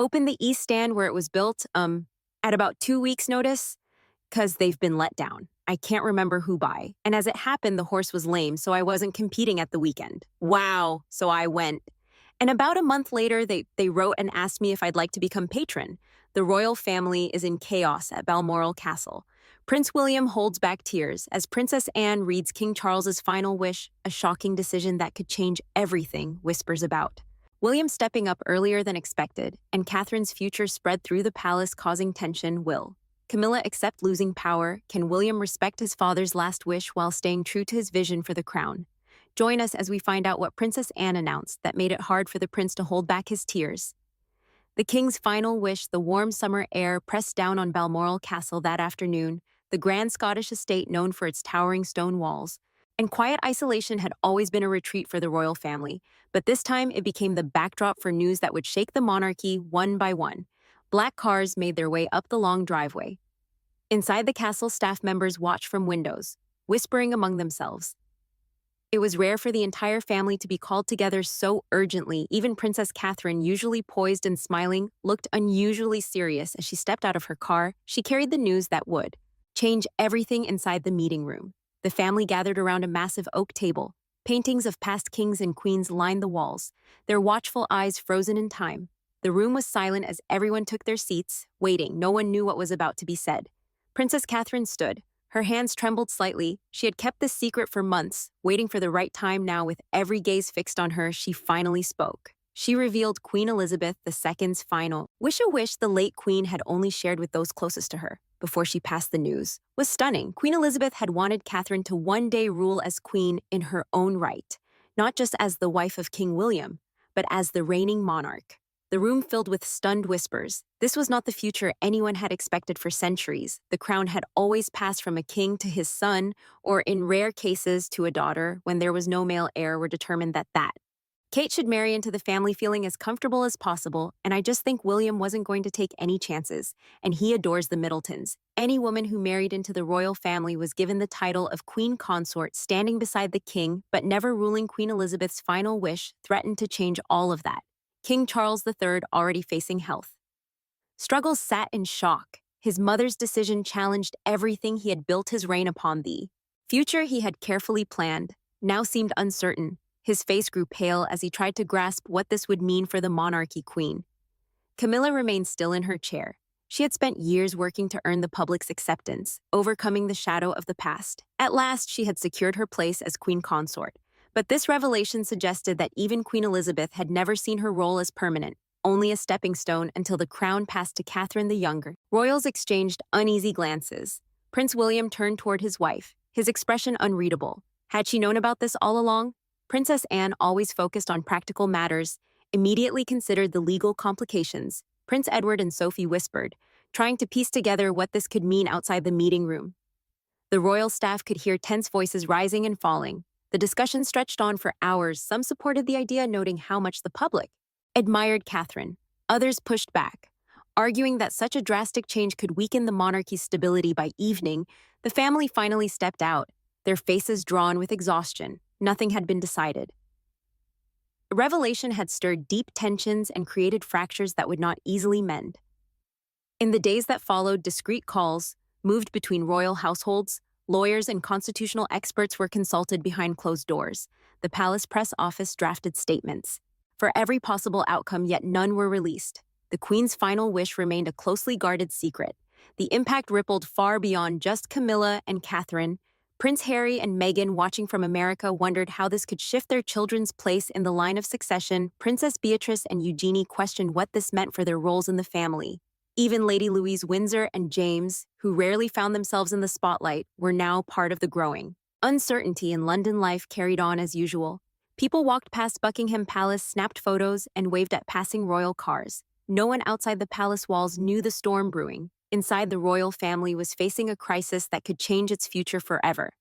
opened the east stand where it was built, at about 2 weeks' notice, because they've been let down. I can't remember who by. And as it happened, the horse was lame, so I wasn't competing at the weekend. Wow. So I went. And about a month later, they wrote and asked me if I'd like to become patron. The royal family is in chaos at Balmoral Castle. Prince William holds back tears as Princess Anne reads King Charles's final wish, a shocking decision that could change everything, whispers about. William stepping up earlier than expected, and Catherine's future spread through the palace, causing tension. Will Camilla accept losing power? Can William respect his father's last wish while staying true to his vision for the crown? Join us as we find out what Princess Anne announced that made it hard for the prince to hold back his tears. The king's final wish, the warm summer air pressed down on Balmoral Castle that afternoon, the grand Scottish estate known for its towering stone walls. And quiet isolation had always been a retreat for the royal family, but this time it became the backdrop for news that would shake the monarchy one by one. Black cars made their way up the long driveway. Inside the castle, staff members watched from windows, whispering among themselves. It was rare for the entire family to be called together so urgently. Even Princess Catherine, usually poised and smiling, looked unusually serious as she stepped out of her car. She carried the news that would change everything inside the meeting room. The family gathered around a massive oak table. Paintings of past kings and queens lined the walls, their watchful eyes frozen in time. The room was silent as everyone took their seats, waiting. No one knew what was about to be said. Princess Catherine stood. Her hands trembled slightly. She had kept this secret for months, waiting for the right time. Now, with every gaze fixed on her, she finally spoke. She revealed Queen Elizabeth II's final wish, a wish the late queen had only shared with those closest to her before she passed the news. Was stunning. Queen Elizabeth had wanted Catherine to one day rule as queen in her own right, not just as the wife of King William, but as the reigning monarch. The room filled with stunned whispers. This was not the future anyone had expected for centuries. The crown had always passed from a king to his son, or in rare cases to a daughter. When there was no male heir, were determined that Kate should marry into the family feeling as comfortable as possible, and I just think William wasn't going to take any chances, and he adores the Middletons. Any woman who married into the royal family was given the title of queen consort, standing beside the king, but never ruling. Queen Elizabeth's final wish threatened to change all of that. King Charles III, already facing health struggles, sat in shock. His mother's decision challenged everything he had built his reign upon. The future he had carefully planned now seemed uncertain. His face grew pale as he tried to grasp what this would mean for the monarchy. Queen Camilla remained still in her chair. She had spent years working to earn the public's acceptance, overcoming the shadow of the past. At last, she had secured her place as queen consort. But this revelation suggested that even Queen Elizabeth had never seen her role as permanent, only a stepping stone until the crown passed to Catherine the Younger. Royals exchanged uneasy glances. Prince William turned toward his wife, his expression unreadable. Had she known about this all along? Princess Anne, always focused on practical matters, immediately considered the legal complications. Prince Edward and Sophie whispered, trying to piece together what this could mean outside the meeting room. The royal staff could hear tense voices rising and falling. The discussion stretched on for hours. Some supported the idea, noting how much the public admired Catherine. Others pushed back, arguing that such a drastic change could weaken the monarchy's stability. By evening, the family finally stepped out, their faces drawn with exhaustion. Nothing had been decided. The revelation had stirred deep tensions and created fractures that would not easily mend. In the days that followed, discreet calls moved between royal households. Lawyers and constitutional experts were consulted behind closed doors. The palace press office drafted statements for every possible outcome, yet none were released. The Queen's final wish remained a closely guarded secret. The impact rippled far beyond just Camilla and Catherine. Prince Harry and Meghan, watching from America, wondered how this could shift their children's place in the line of succession. Princess Beatrice and Eugenie questioned what this meant for their roles in the family. Even Lady Louise Windsor and James, who rarely found themselves in the spotlight, were now part of the growing uncertainty. In London, life carried on as usual. People walked past Buckingham Palace, snapped photos, and waved at passing royal cars. No one outside the palace walls knew the storm brewing. Inside, the royal family was facing a crisis that could change its future forever.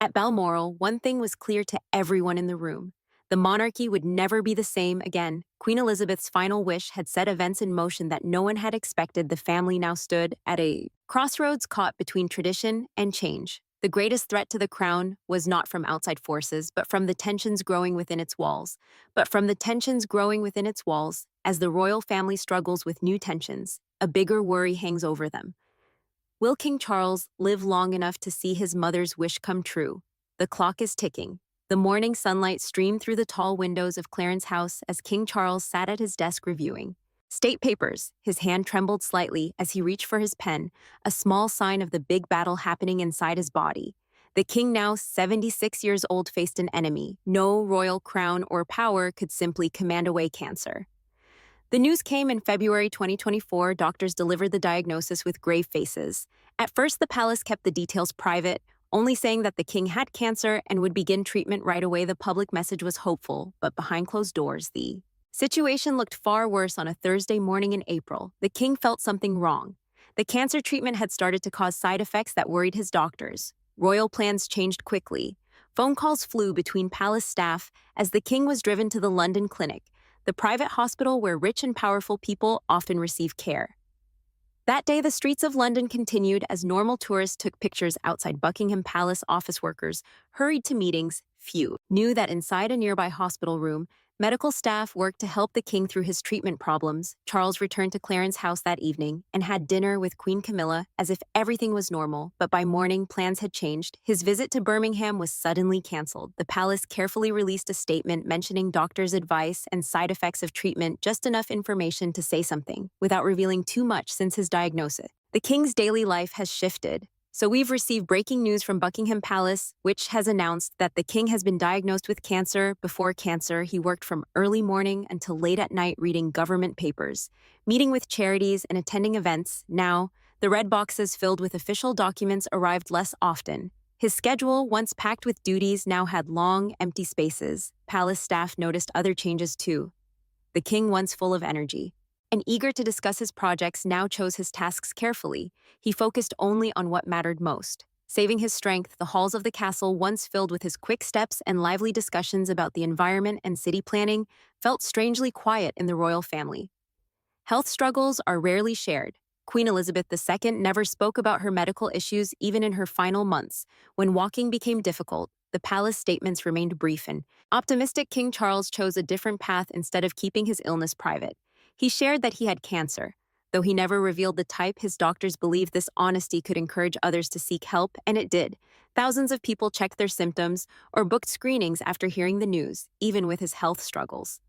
At Balmoral, one thing was clear to everyone in the room. The monarchy would never be the same again. Queen Elizabeth's final wish had set events in motion that no one had expected. The family now stood at a crossroads, caught between tradition and change. The greatest threat to the crown was not from outside forces, but from the tensions growing within its walls. As the royal family struggles with new tensions, a bigger worry hangs over them. Will King Charles live long enough to see his mother's wish come true? The clock is ticking. The morning sunlight streamed through the tall windows of Clarence's house as King Charles sat at his desk reviewing state papers. His hand trembled slightly as he reached for his pen, a small sign of the big battle happening inside his body. The king, now 76 years old, faced an enemy. No royal crown or power could simply command away cancer. The news came in February 2024. Doctors delivered the diagnosis with grave faces. At first, the palace kept the details private, only saying that the king had cancer and would begin treatment right away. The public message was hopeful, but behind closed doors, the situation looked far worse. On a Thursday morning in April, the king felt something wrong. The cancer treatment had started to cause side effects that worried his doctors. Royal plans changed quickly. Phone calls flew between palace staff as the king was driven to the London clinic, the private hospital where rich and powerful people often receive care. That day, the streets of London continued as normal tourists took pictures outside Buckingham Palace. Office workers hurried to meetings. Few knew that inside a nearby hospital room, medical staff worked to help the king through his treatment problems. Charles returned to Clarence's house that evening and had dinner with Queen Camilla as if everything was normal, but by morning, plans had changed. His visit to Birmingham was suddenly canceled. The palace carefully released a statement mentioning doctors' advice and side effects of treatment, just enough information to say something, without revealing too much since his diagnosis. The king's daily life has shifted. So we've received breaking news from Buckingham Palace, which has announced that the king has been diagnosed with cancer. Before cancer, he worked from early morning until late at night reading government papers, meeting with charities, and attending events. Now, the red boxes filled with official documents arrived less often. His schedule, once packed with duties, now had long, empty spaces. Palace staff noticed other changes too. The king, once full of energy and eager to discuss his projects, now chose his tasks carefully. He focused only on what mattered most. Saving his strength, the halls of the castle, once filled with his quick steps and lively discussions about the environment and city planning, felt strangely quiet in the royal family. Health struggles are rarely shared. Queen Elizabeth II never spoke about her medical issues even in her final months. When walking became difficult, the palace statements remained brief, and optimistic King Charles chose a different path. Instead of keeping his illness private, he shared that he had cancer. Though he never revealed the type, his doctors believed this honesty could encourage others to seek help, and it did. Thousands of people checked their symptoms or booked screenings after hearing the news, even with his health struggles.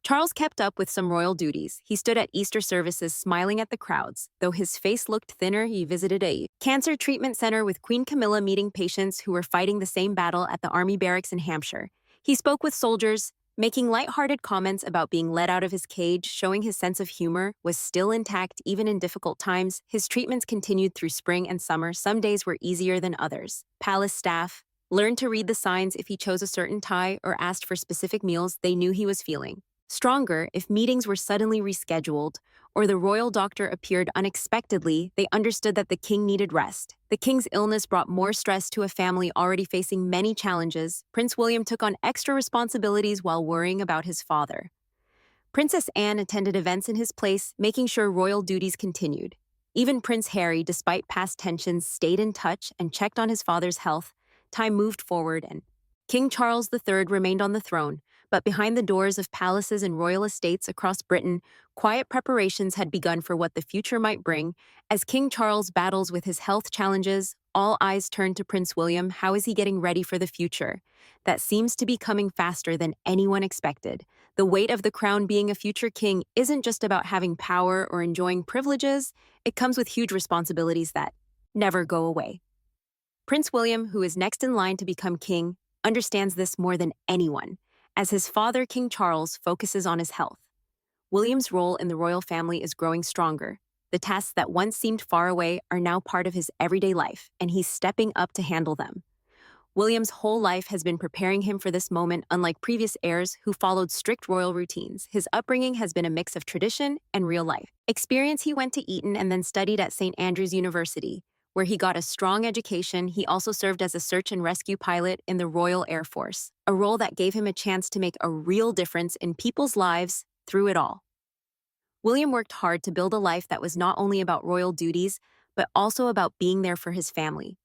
Charles kept up with some royal duties. He stood at Easter services smiling at the crowds. Though his face looked thinner, he visited a cancer treatment center with Queen Camilla, meeting patients who were fighting the same battle at the army barracks in Hampshire. He spoke with soldiers, making lighthearted comments about being let out of his cage, showing his sense of humor was still intact even in difficult times. His treatments continued through spring and summer. Some days were easier than others. Palace staff learned to read the signs. If he chose a certain tie or asked for specific meals, they knew he was feeling stronger. If meetings were suddenly rescheduled or the royal doctor appeared unexpectedly, they understood that the king needed rest. The king's illness brought more stress to a family already facing many challenges. Prince William took on extra responsibilities while worrying about his father. Princess Anne attended events in his place, making sure royal duties continued. Even Prince Harry, despite past tensions, stayed in touch and checked on his father's health. Time moved forward, and King Charles III remained on the throne. But behind the doors of palaces and royal estates across Britain, quiet preparations had begun for what the future might bring. As King Charles battles with his health challenges, all eyes turned to Prince William. How is he getting ready for the future? That seems to be coming faster than anyone expected. The weight of the crown, being a future king, isn't just about having power or enjoying privileges. It comes with huge responsibilities that never go away. Prince William, who is next in line to become king, understands this more than anyone. As his father, King Charles, focuses on his health, William's role in the royal family is growing stronger. The tasks that once seemed far away are now part of his everyday life, and he's stepping up to handle them. William's whole life has been preparing him for this moment. Unlike previous heirs who followed strict royal routines, his upbringing has been a mix of tradition and real life experience. He went to Eton and then studied at St. Andrews University, where he got a strong education. He also served as a search and rescue pilot in the Royal Air Force, a role that gave him a chance to make a real difference in people's lives through it all. William worked hard to build a life that was not only about royal duties, but also about being there for his family.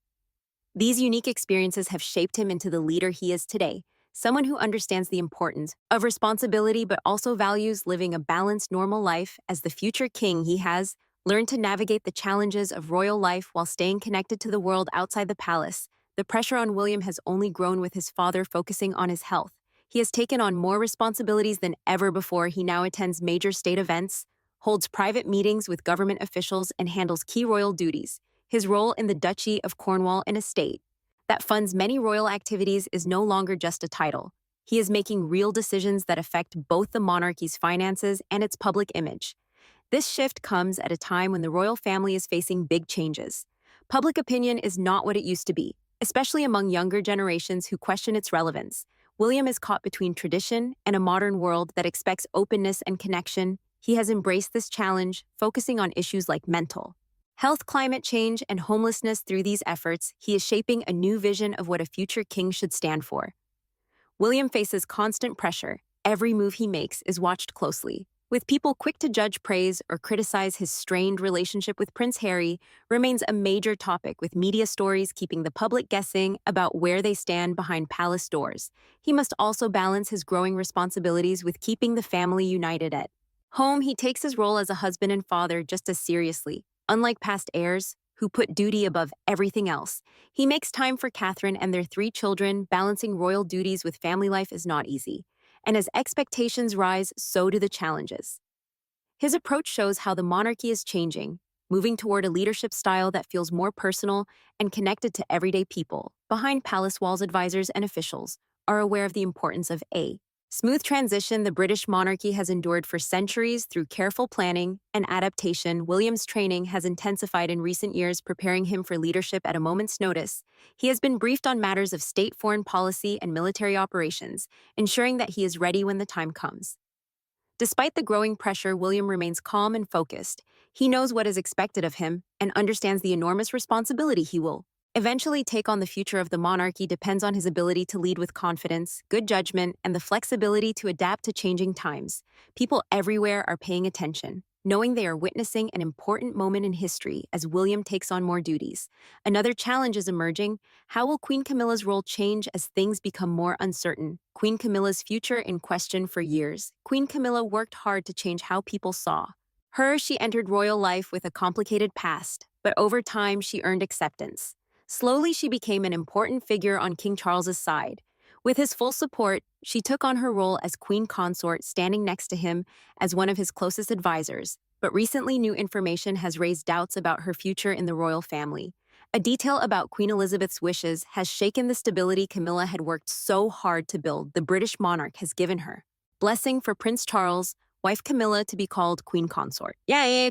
These unique experiences have shaped him into the leader he is today, someone who understands the importance of responsibility but also values living a balanced, normal life. As the future king, he has learned to navigate the challenges of royal life while staying connected to the world outside the palace. The pressure on William has only grown with his father focusing on his health. He has taken on more responsibilities than ever before. He now attends major state events, holds private meetings with government officials, and handles key royal duties. His role in the Duchy of Cornwall, an estate that funds many royal activities, is no longer just a title. He is making real decisions that affect both the monarchy's finances and its public image. This shift comes at a time when the royal family is facing big changes. Public opinion is not what it used to be, especially among younger generations who question its relevance. William is caught between tradition and a modern world that expects openness and connection. He has embraced this challenge, focusing on issues like mental health, climate change, and homelessness. Through these efforts, he is shaping a new vision of what a future king should stand for. William faces constant pressure. Every move he makes is watched closely. With people quick to judge, praise, or criticize, his strained relationship with Prince Harry remains a major topic, with media stories keeping the public guessing about where they stand behind palace doors. He must also balance his growing responsibilities with keeping the family united at home. He takes his role as a husband and father just as seriously. Unlike past heirs, who put duty above everything else, he makes time for Catherine and their 3 children. Balancing royal duties with family life is not easy, and as expectations rise, so do the challenges. His approach shows how the monarchy is changing, moving toward a leadership style that feels more personal and connected to everyday people. Behind palace walls, advisors and officials are aware of the importance of a smooth transition. The British monarchy has endured for centuries through careful planning and adaptation. William's training has intensified in recent years, preparing him for leadership at a moment's notice. He has been briefed on matters of state, foreign policy, and military operations, ensuring that he is ready when the time comes. Despite the growing pressure, William remains calm and focused. He knows what is expected of him and understands the enormous responsibility he will eventually take on. The future of the monarchy depends on his ability to lead with confidence, good judgment, and the flexibility to adapt to changing times. People everywhere are paying attention, knowing they are witnessing an important moment in history as William takes on more duties. Another challenge is emerging. How will Queen Camilla's role change as things become more uncertain? Queen Camilla's future in question. For years, Queen Camilla worked hard to change how people saw her. She entered royal life with a complicated past, but over time she earned acceptance. Slowly, she became an important figure on King Charles's side. With his full support, she took on her role as queen consort, standing next to him as one of his closest advisors. But recently, new information has raised doubts about her future in the royal family. A detail about Queen Elizabeth's wishes has shaken the stability Camilla had worked so hard to build. The British monarch has given her blessing for Prince Charles, wife Camilla, to be called queen consort. Yay!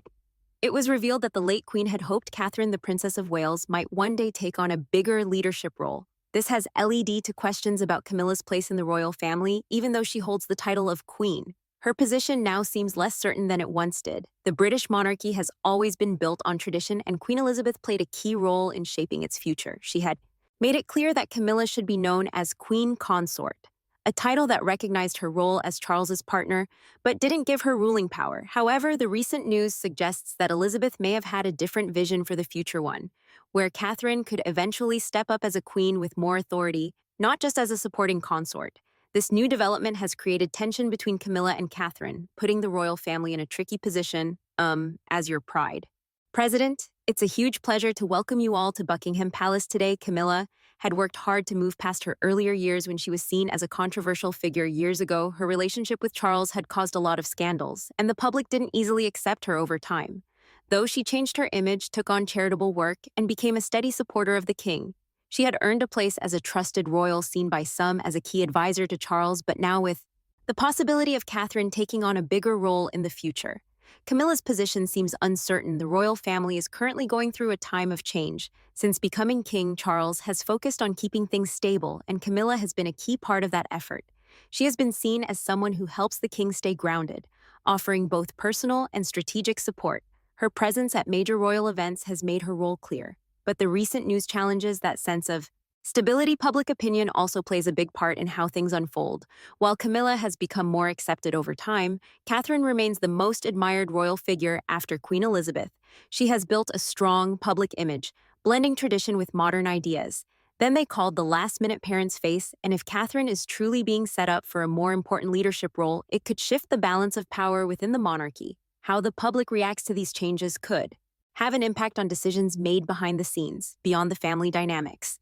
It was revealed that the late Queen had hoped Catherine, the Princess of Wales, might one day take on a bigger leadership role. This has led to questions about Camilla's place in the royal family. Even though she holds the title of Queen, her position now seems less certain than it once did. The British monarchy has always been built on tradition, and Queen Elizabeth played a key role in shaping its future. She had made it clear that Camilla should be known as Queen Consort, a title that recognized her role as Charles's partner, but didn't give her ruling power. However, the recent news suggests that Elizabeth may have had a different vision for the future one, where Catherine could eventually step up as a queen with more authority, not just as a supporting consort. This new development has created tension between Camilla and Catherine, putting the royal family in a tricky position, as your pride. President, it's a huge pleasure to welcome you all to Buckingham Palace today. Camilla had worked hard to move past her earlier years when she was seen as a controversial figure. Years ago, her relationship with Charles had caused a lot of scandals, and the public didn't easily accept her over time. Though she changed her image, took on charitable work, and became a steady supporter of the king, she had earned a place as a trusted royal, seen by some as a key advisor to Charles. But now, with the possibility of Catherine taking on a bigger role in the future, Camilla's position seems uncertain. The royal family is currently going through a time of change. Since becoming king, Charles has focused on keeping things stable, and Camilla has been a key part of that effort. She has been seen as someone who helps the king stay grounded, offering both personal and strategic support. Her presence at major royal events has made her role clear, but the recent news challenges that sense of stability. Public opinion also plays a big part in how things unfold. While Camilla has become more accepted over time, Catherine remains the most admired royal figure after Queen Elizabeth. She has built a strong public image, blending tradition with modern ideas. Then they called the last-minute parents' face, and if Catherine is truly being set up for a more important leadership role, it could shift the balance of power within the monarchy. How the public reacts to these changes could have an impact on decisions made behind the scenes, beyond the family dynamics.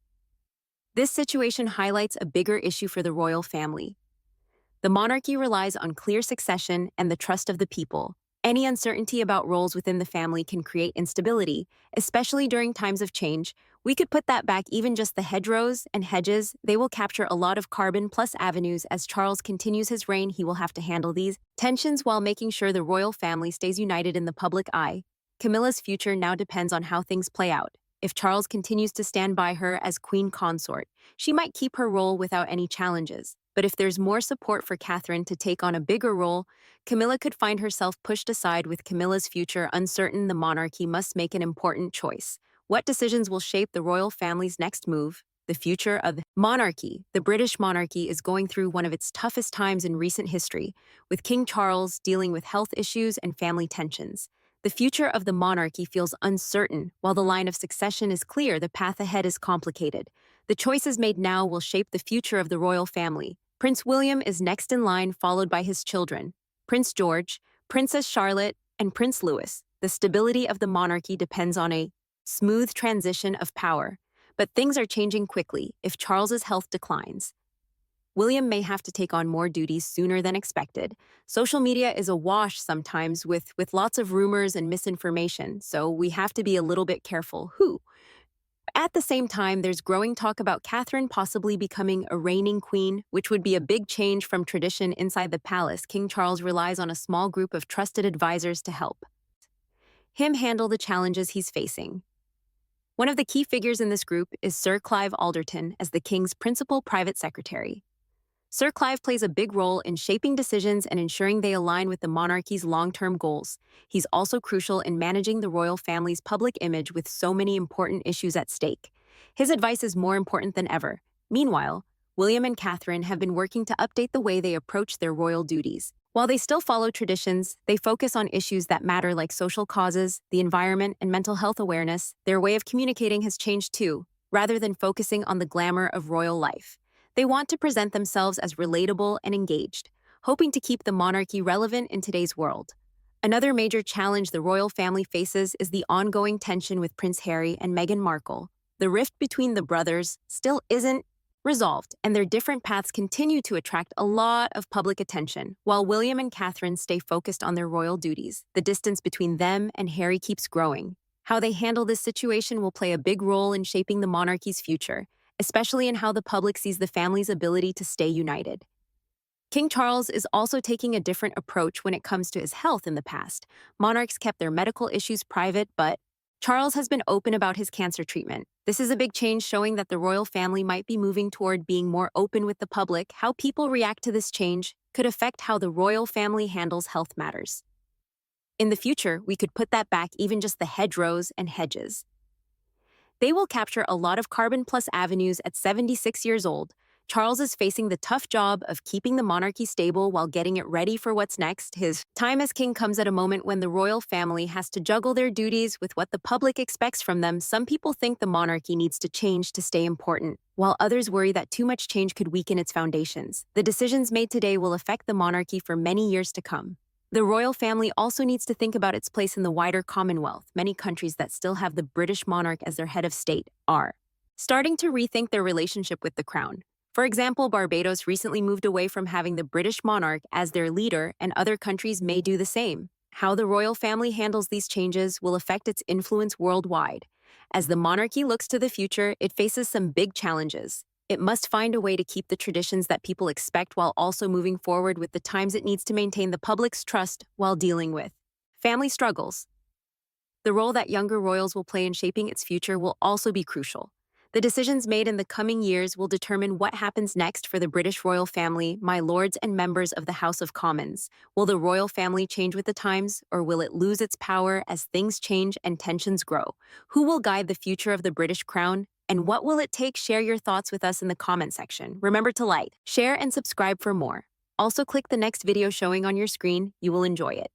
This situation highlights a bigger issue for the royal family. The monarchy relies on clear succession and the trust of the people. Any uncertainty about roles within the family can create instability, especially during times of change. We could put that back even just the hedgerows and hedges. They will capture a lot of carbon plus avenues. As Charles continues his reign, he will have to handle these tensions while making sure the royal family stays united in the public eye. Camilla's future now depends on how things play out. If Charles continues to stand by her as queen consort, she might keep her role without any challenges. But if there's more support for Catherine to take on a bigger role, Camilla could find herself pushed aside. With Camilla's future uncertain, the monarchy must make an important choice. What decisions will shape the royal family's next move? The future of the monarchy. The British monarchy is going through one of its toughest times in recent history, with King Charles dealing with health issues and family tensions. The future of the monarchy feels uncertain. While the line of succession is clear, the path ahead is complicated. The choices made now will shape the future of the royal family. Prince William is next in line, followed by his children, Prince George, Princess Charlotte, and Prince Louis. The stability of the monarchy depends on a smooth transition of power. But things are changing quickly. If Charles's health declines, William may have to take on more duties sooner than expected. Social media is awash sometimes with lots of rumors and misinformation, so we have to be a little bit careful. At the same time, there's growing talk about Catherine possibly becoming a reigning queen, which would be a big change from tradition inside the palace. King Charles relies on a small group of trusted advisors to help him handle the challenges he's facing. One of the key figures in this group is Sir Clive Alderton as the king's principal private secretary. Sir Clive plays a big role in shaping decisions and ensuring they align with the monarchy's long-term goals. He's also crucial in managing the royal family's public image with so many important issues at stake. His advice is more important than ever. Meanwhile, William and Catherine have been working to update the way they approach their royal duties. While they still follow traditions, they focus on issues that matter like social causes, the environment, and mental health awareness. Their way of communicating has changed too, rather than focusing on the glamour of royal life. They want to present themselves as relatable and engaged, hoping to keep the monarchy relevant in today's world. Another major challenge the royal family faces is the ongoing tension with Prince Harry and Meghan Markle. The rift between the brothers still isn't resolved, and their different paths continue to attract a lot of public attention. While William and Catherine stay focused on their royal duties, the distance between them and Harry keeps growing. How they handle this situation will play a big role in shaping the monarchy's future, especially in how the public sees the family's ability to stay united. King Charles is also taking a different approach when it comes to his health. In the past, monarchs kept their medical issues private, but Charles has been open about his cancer treatment. This is a big change, showing that the royal family might be moving toward being more open with the public. How people react to this change could affect how the royal family handles health matters. In the future, we could put that back even just the hedgerows and hedges. They will capture a lot of carbon plus avenues. At 76 years old, Charles is facing the tough job of keeping the monarchy stable while getting it ready for what's next. His time as king comes at a moment when the royal family has to juggle their duties with what the public expects from them. Some people think the monarchy needs to change to stay important, while others worry that too much change could weaken its foundations. The decisions made today will affect the monarchy for many years to come. The royal family also needs to think about its place in the wider Commonwealth. Many countries that still have the British monarch as their head of state are starting to rethink their relationship with the crown. For example, Barbados recently moved away from having the British monarch as their leader, and other countries may do the same. How the royal family handles these changes will affect its influence worldwide. As the monarchy looks to the future, it faces some big challenges. It must find a way to keep the traditions that people expect while also moving forward with the times. It needs to maintain the public's trust while dealing with family struggles. The role that younger royals will play in shaping its future will also be crucial. The decisions made in the coming years will determine what happens next for the British royal family. My lords and members of the House of Commons, will the royal family change with the times, or will it lose its power as things change and tensions grow? Who will guide the future of the British crown? And what will it take? Share your thoughts with us in the comment section. Remember to like, share, and subscribe for more. Also, click the next video showing on your screen. You will enjoy it.